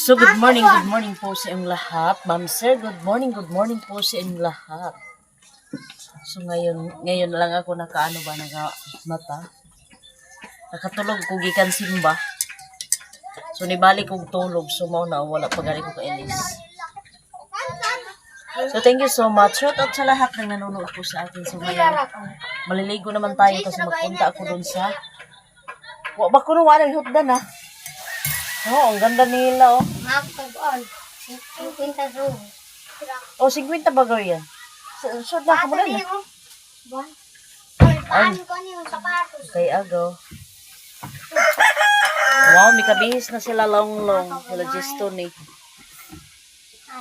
So, good morning po sa inyong lahat. Ma'am sir, good morning po sa inyong lahat. So, ngayon lang ako mata. Nakatulog ko gikan simba. So, nibalik kong tulog. So, wala pa gani ko kainis. So, thank you so much. Shout out sa lahat ng nanonood po sa akin. So, ngayon, maliligo naman tayo kasi magpunta ako dun sa... Ba ko nung walang hotdan ah. Oo, ang ganda nila oh. Makapag-on. 50 room. Oh, 50 bago yan. So, na ka mo rin. Paano ko yung sapatos? Kay Agaw. Wow, may kabihis na sila long. Sila Jeston eh.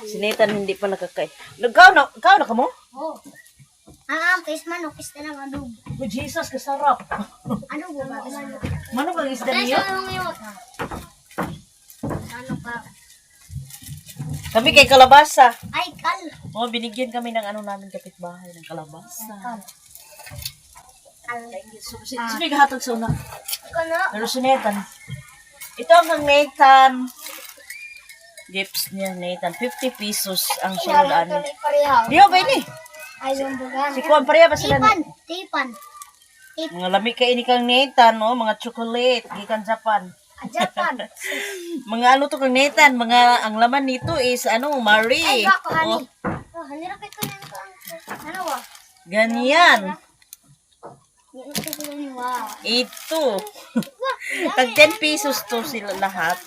Si Nathan hindi pa nakakay. Ikaw na ka mo? Oo. Face manok, isda ng adobo. Oh, Jesus, kasarap. Adobo ba? Manok ang isda niyo? Ano ka? Kami kay kalabasa. Ay, kal. Oh, binigyan kami ng namin kapitbahay ng kalabasa. Kal. Sino yung hatag sa una? Ano? Pero si Nathan. Ito ang Nathan. Gifts niya, Nathan. 50 pesos ang sinulaan niya. Di ba ini? Ay, yung bugan. Si Kuan pareha ba sila? Tipan. Mga lamig kay ini kang Nathan, no? Mga chocolate, gikan Japan. Japan. Mga to kang Nathan, ang laman nito is Marie. Ay, bako, honey. Oh, honey, rapit ko na ito. Ano ba? Ganyan. Wow. Ito. Tag 10 pesos to sila lahat.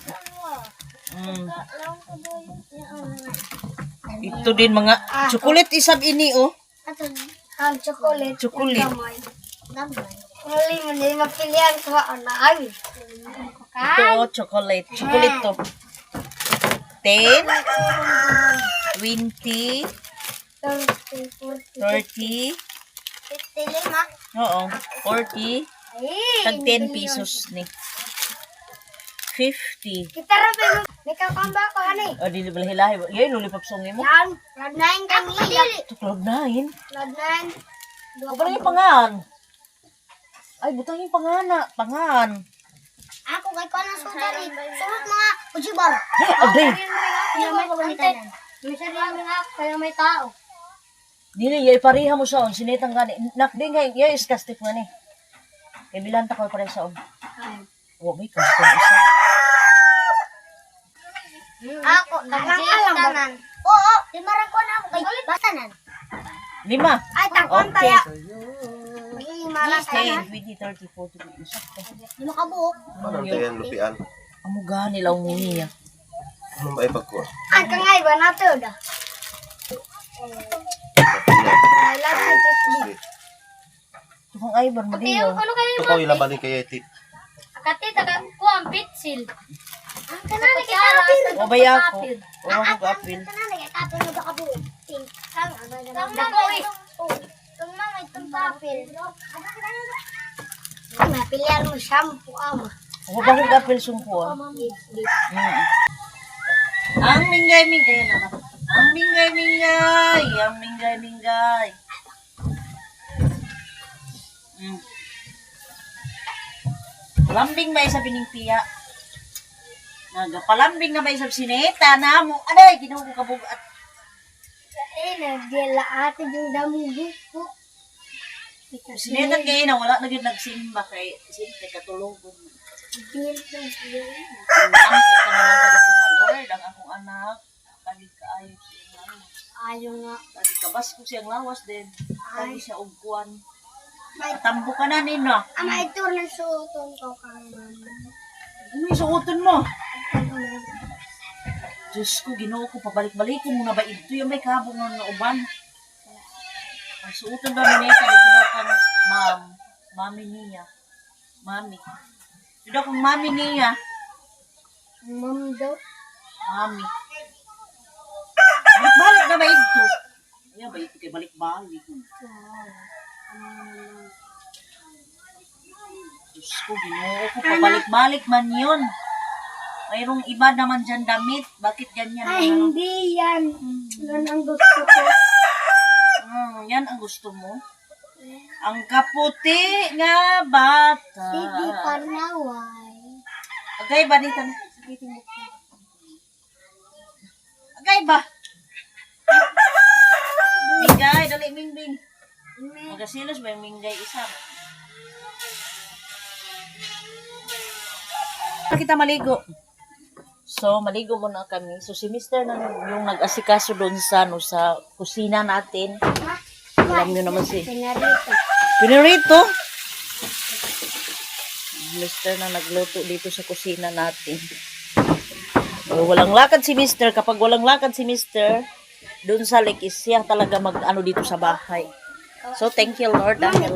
Ito din mga chocolate isab ini oh. Ato, ang chocolate. Chocolate. Damay. Muli mo din mapilihan ko na ay. Ito oh, chocolate. Chocolate to. 10, 20, 30, 55. oo, 40, tag 10 pesos ni. 50. Kita rapi may kakamba ko honey. O, di hilahi. Yay, lollipop song mo. Yan, Lord 9 kami. Ito, Cloud 9. Lord 9. O, parang yung pangan. Ay, butang yung pangan. Ako kay ko na sudari. Sunod mga ujibar. Abay. Kaya may pagalitan. May sarili nga kaya may tao. Dili, yay, pariha mo siya on. Sinitang gani. Nakding ngay, yay, iskastik na ni. Kaya bilanta ko pareha sa on. O, may kasting isa. Ako, tanan. Oo, limaran ko na ako kay basanan. 5. Ay, tangkon Okay. kaya. Limaran 10, tanan. 20, 30, 40, 50. Sakto. Lima ka buhok. Anong tayan lupian? Amuga nila umiya. Ano ba ipagkuha? Ang kangay ba nato da? Ay, lahat ito si. Ito kong Ivan, madiyo. Ano kayo? Ito ko ilabanin kay Eti. Kati taga ko ang pitsil. Ang kanani kay kapil. O, baya ko. O, ako ka-apil. Kanani kay kapil mo ka buhok. Kang ano na. Dako eh. Tung mama itong kapil. Mapilihan mo shampoo ama. O, ba kong ka-apil sumpo ah. Ang mingay-mingay na. Ang mingay-mingay. Ang mingay-mingay. Palambing ba isa biningpiya? Palambing na ba isa sineta na mo? Aday, ginawa ko kabugat. Eh, nagdila ate yung damugo ko. Sineta kayo na wala na yun nagsimba kay sinte katulungan. Bil ng bil. Ang angkot ka na lang dito nga Lord, ang akong anak. Tagig kaayo siya ng lawas. Ayaw nga. Tagig kabas ko siyang lawas din. Tagig siya ugkuan. Matambo ka na nino. Ama ito ng suoton ko kanan. Ano yung suoton mo? Diyos ko, ginoo ko, pabalik-balikin mo na ba ito yung may kabong ng uban? Ang suoton ba ni Neta, ito kang mami niya. Mami. Ito kang mami niya. Mom daw. Mami. Balik-balik na ba ito? Ayan ba ito kay balik-balik? Diyos ko, ginoo ko, pabalik-balik man yun. Mayroong iba naman dyan damit. Bakit ganyan? Ay, hindi yan. Yan ang gusto ko. Yan ang gusto mo? Ang kaputi nga bata. Hindi parnaway. Okay, balitan. Sige, tingnan. minggay ba? Minggay, dali mingbing. Magasilos ba yung minggay isa? Kita maligo. So, maligo muna kami. So, si Mr. na yung nag-asikaso doon sa, no, sa kusina natin. Alam nyo naman si Pinarito. Mr. na nagluto dito sa kusina natin. So, walang lakad si Mr. Kapag walang lakad si Mr., doon sa lake is siya talaga mag-ano dito sa bahay. So, thank you, Lord. Dahil...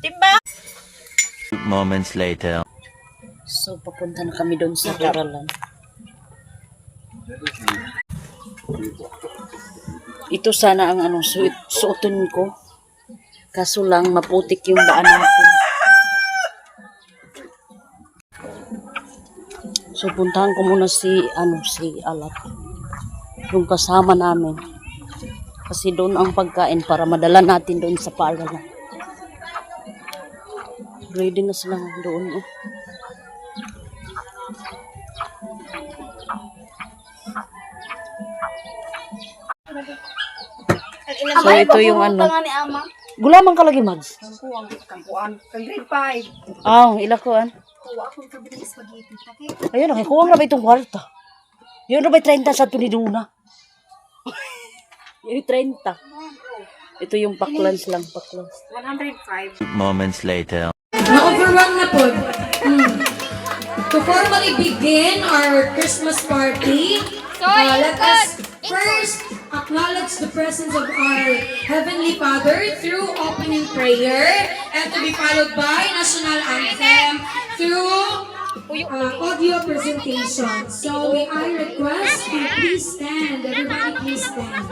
Timba! Moments later. So, papunta na kami doon sa Karalan. Ito sana ang ano, suotin ko. Kaso lang, maputik yung daan natin. So, puntahan ko muna si Alat. Yung kasama namin. Kasi doon ang pagkain para madala natin doon sa Karalan. Ready na sila doon. Oh. So, ito yung ano. Gulaman ka lagi, Mads. Kangkuan. Kang grade 5. Ilakuan. Kuha akong kabili ng spaghetti. Ayun, nakikuha nga ba itong kwarta? Yun na ba 30 sa Tuniduna? Yung 30. Ito yung paklans lang, paklans. 105. Moments later. Na-overwhelm na po. To formally begin our Christmas party, let us first acknowledge the presence of our Heavenly Father through opening prayer and to be followed by national anthem through audio presentation. So I request you please stand. Everybody please stand.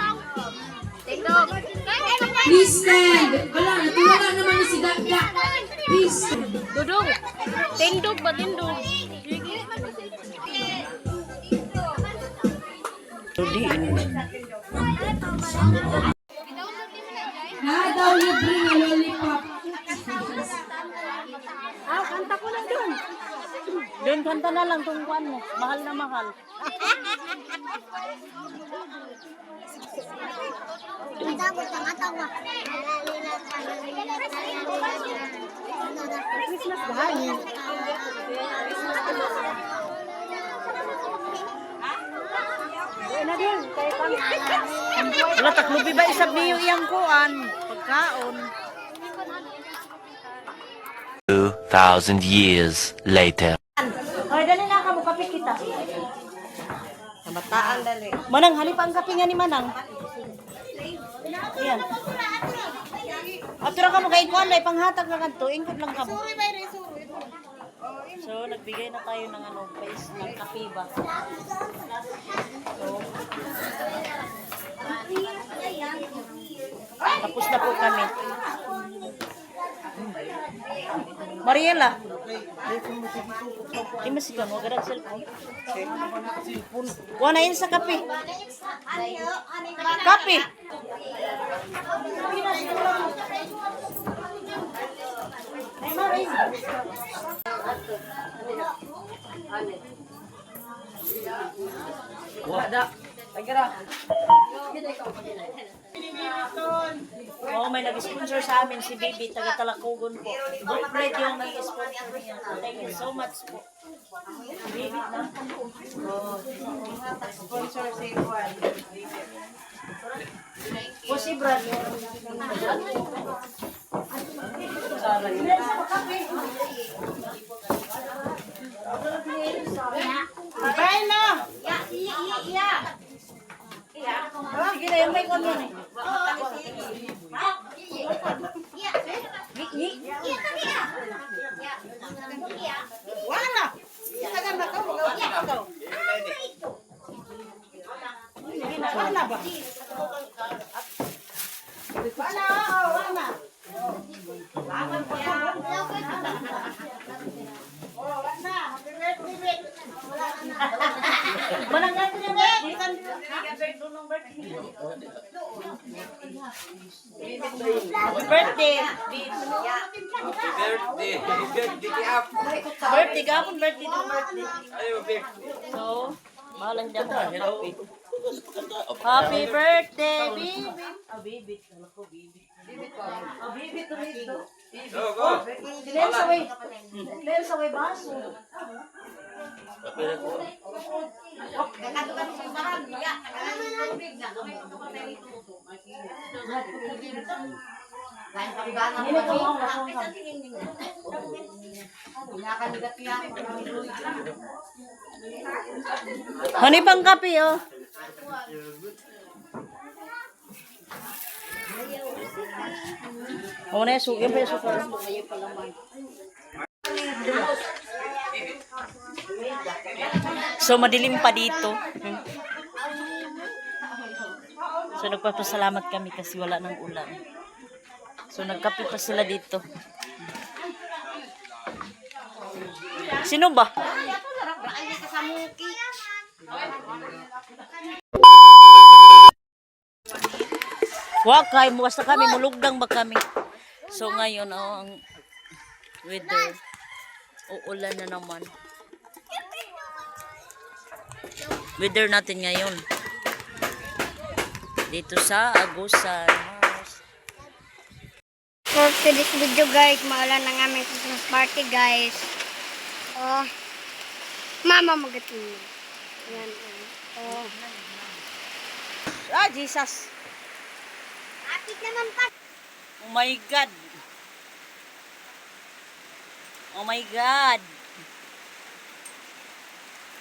Please stand. Wala, natulala naman ni si Dada. Please stand. Dudong. Tindog ba tindog? Na daw libre na lollipop. Kanta ko na doon. Doon, kanta na lang itong kuwan mo. Mahal na mahal. Christmas bahay. Wala, taklubi ba isab niyo iyang kuwan? Pagkaon. 2,000 years later. Ay, dali na ka mo, kapit kita. Kabataan, dali. Manang, halip ang kape nga ni Manang. Ayan. After ka mo kay kuwan, ay panghatag na kanto, ingkod lang ka mo. So, nagbigay na tayo ng base ng kape ba? So, tapos na po kami. Mariela. Di masigan, wag agad cellphone. Wala yun sa kape. Kape. Wala. May nag-sponsor sa amin si Bibi, taga Talacogon po. Good yung nag-sponsor niya. Thank you so much po. Bibi na. Sponsor si Juan. Po si Brad. Bye na! Sige na, yung may kami na. Wala na! Isagan na ka, mag-awin na ka. Wala ba? Wala na. Manang ganito yung birthday. Birthday, kapon birthday ng birthday. So, Mahalan niya ako ng happy. Happy birthday, baby. Ah, baby. Alam ko, baby. Ah, baby, tumito. Dilayan sa way. Dilayan sa way baso. Honey pang kape, oh. Oh, na sugi pa yung sukar. So, madilim pa dito. So, nagpapasalamat kami kasi wala ng ulan. So, nagkape pa sila dito. Sino ba? Wakay, basta kami, mulugdang ba kami? So, ngayon, oh, ang weather. Uulan na naman. Weather natin ngayon. Dito sa Agusan. For today's video guys, maulan ng aming Christmas party guys. Oh, mama magating. Yan. Oh. Ah, Jesus. Apit naman pa. Oh my God. Oh my God.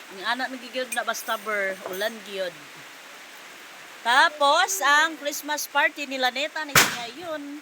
Ang anak nagigiyod na basta ber, ulan giyod. Tapos, ang Christmas party nila neta na ngayon.